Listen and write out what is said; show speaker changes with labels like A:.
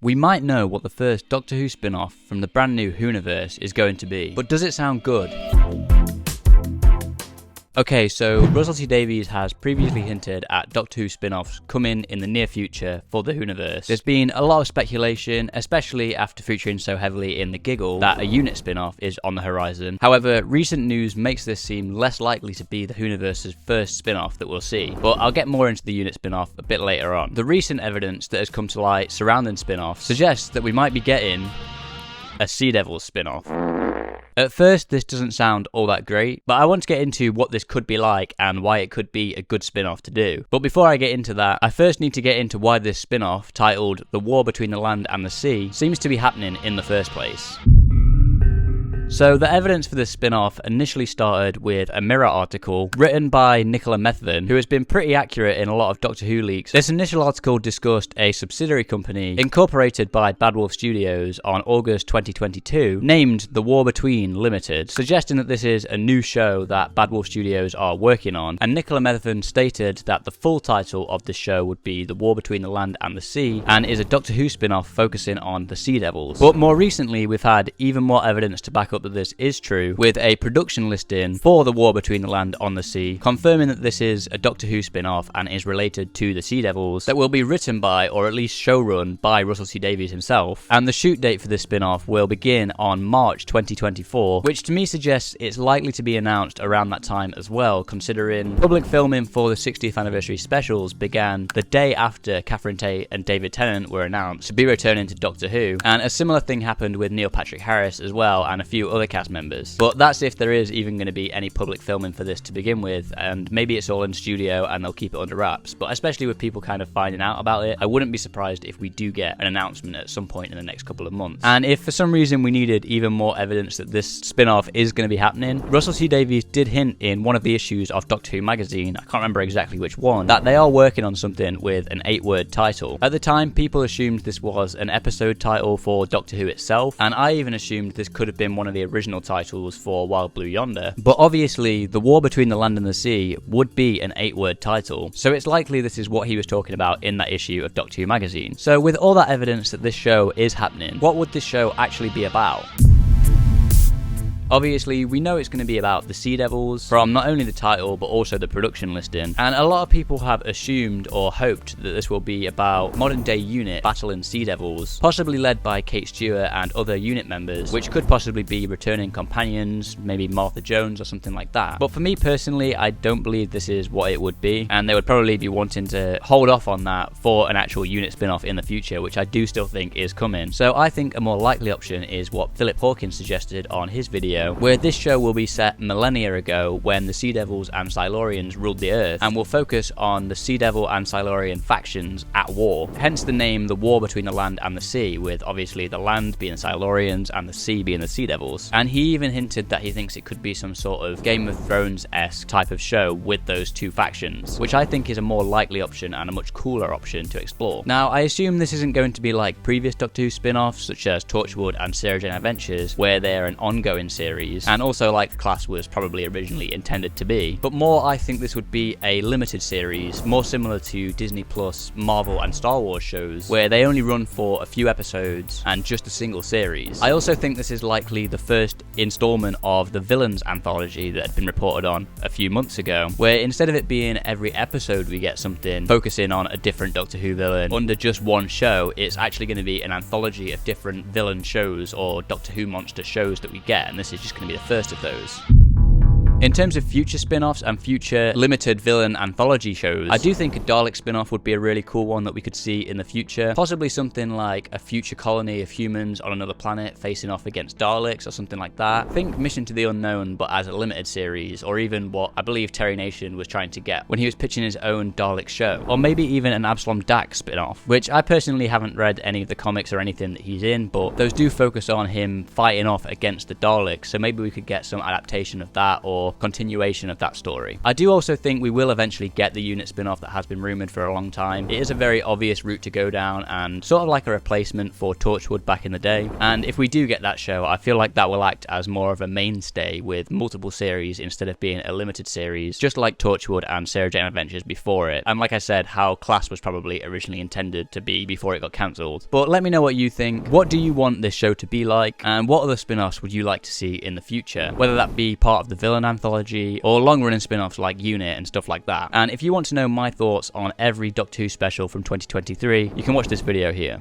A: we might know what the first Doctor Who spin-off from the brand new Whoniverse is going to be. But does it sound good? Okay, so Russell T Davies has previously hinted at Doctor Who spin-offs coming in the near future for the Whoniverse. There's been a lot of speculation, especially after featuring so heavily in The Giggle, that a unit spin-off is on the horizon. However, recent news makes this seem less likely to be the Whoniverse's first spin-off that we'll see, but I'll get more into the unit spin-off a bit later on. The recent evidence that has come to light surrounding spin-offs suggests that we might be getting a Sea Devils spin-off. At first, this doesn't sound all that great, but I want to get into what this could be like and why it could be a good spin-off to do. But before I get into that, I first need to get into why this spin-off, titled The War Between the Land and the Sea, seems to be happening in the first place. So the evidence for this spin-off initially started with a Mirror article written by Nicola Methven, who has been pretty accurate in a lot of Doctor Who leaks. This initial article discussed a subsidiary company incorporated by Bad Wolf Studios on August 2022, named The War Between Limited, suggesting that this is a new show that Bad Wolf Studios are working on, and Nicola Methven stated that the full title of the show would be The War Between the Land and the Sea, and is a Doctor Who spin-off focusing on the Sea Devils. But more recently, we've had even more evidence to back up that this is true, with a production listing for The War Between the Land on the Sea, confirming that this is a Doctor Who spin-off and is related to the Sea Devils, that will be written by, or at least showrun by, Russell T Davies himself, and the shoot date for this spin-off will begin on March 2024, which to me suggests it's likely to be announced around that time as well, considering public filming for the 60th anniversary specials began the day after Catherine Tate and David Tennant were announced to be returning to Doctor Who, and a similar thing happened with Neil Patrick Harris as well, and a few other cast members. But that's if there is even going to be any public filming for this to begin with, and maybe it's all in studio and they'll keep it under wraps. But especially with people kind of finding out about it, I wouldn't be surprised if we do get an announcement at some point in the next couple of months. And if for some reason we needed even more evidence that this spin-off is going to be happening, Russell T Davies did hint in one of the issues of Doctor Who magazine, I can't remember exactly which one, that they are working on something with an 8-word title. At the time, people assumed this was an episode title for Doctor Who itself, and I even assumed this could have been one of the original titles for Wild Blue Yonder. But obviously, The War Between the Land and the Sea would be an 8-word title, so it's likely this is what he was talking about in that issue of Doctor Who magazine. So with all that evidence that this show is happening, what would this show actually be about? Obviously, we know it's going to be about the Sea Devils from not only the title but also the production listing, and a lot of people have assumed or hoped that this will be about modern day unit battling Sea Devils, possibly led by Kate Stewart and other unit members, which could possibly be returning companions, maybe Martha Jones or something like that. But for me personally, I don't believe this is what it would be, and they would probably be wanting to hold off on that for an actual unit spin-off in the future, which I do still think is coming. So I think a more likely option is what Philip Hawkins suggested on his video, where this show will be set millennia ago when the Sea Devils and Silurians ruled the Earth, and will focus on the Sea Devil and Silurian factions at war. Hence the name The War Between the Land and the Sea, with obviously the land being the Silurians and the sea being the Sea Devils. And he even hinted that he thinks it could be some sort of Game of Thrones-esque type of show with those two factions, which I think is a more likely option and a much cooler option to explore. Now, I assume this isn't going to be like previous Doctor Who spin-offs such as Torchwood and Sarah Jane Adventures, where they're an ongoing series, and also like Class was probably originally intended to be, but more I think this would be a limited series, more similar to Disney Plus, Marvel and Star Wars shows, where they only run for a few episodes and just a single series. I also think this is likely the first installment of the Villains anthology that had been reported on a few months ago, where instead of it being every episode we get something focusing on a different Doctor Who villain under just one show, it's actually going to be an anthology of different villain shows or Doctor Who monster shows that we get, and this is just going to be the first of those. In terms of future spin-offs and future limited villain anthology shows, I do think a Dalek spin-off would be a really cool one that we could see in the future. Possibly something like a future colony of humans on another planet facing off against Daleks or something like that. Think Mission to the Unknown but as a limited series, or even what I believe Terry Nation was trying to get when he was pitching his own Dalek show. Or maybe even an Absalom Dax spin-off, which I personally haven't read any of the comics or anything that he's in, but those do focus on him fighting off against the Daleks, so maybe we could get some adaptation of that, or or continuation of that story. I do also think we will eventually get the unit spin-off that has been rumoured for a long time. It is a very obvious route to go down and sort of like a replacement for Torchwood back in the day. And if we do get that show, I feel like that will act as more of a mainstay with multiple series instead of being a limited series, just like Torchwood and Sarah Jane Adventures before it. And like I said, how Class was probably originally intended to be before it got cancelled. But let me know what you think. What do you want this show to be like? And what other spin-offs would you like to see in the future? Whether that be part of the villain anthology or long-running spin-offs like Unit and stuff like that. And if you want to know my thoughts on every Doctor Who special from 2023, you can watch this video here.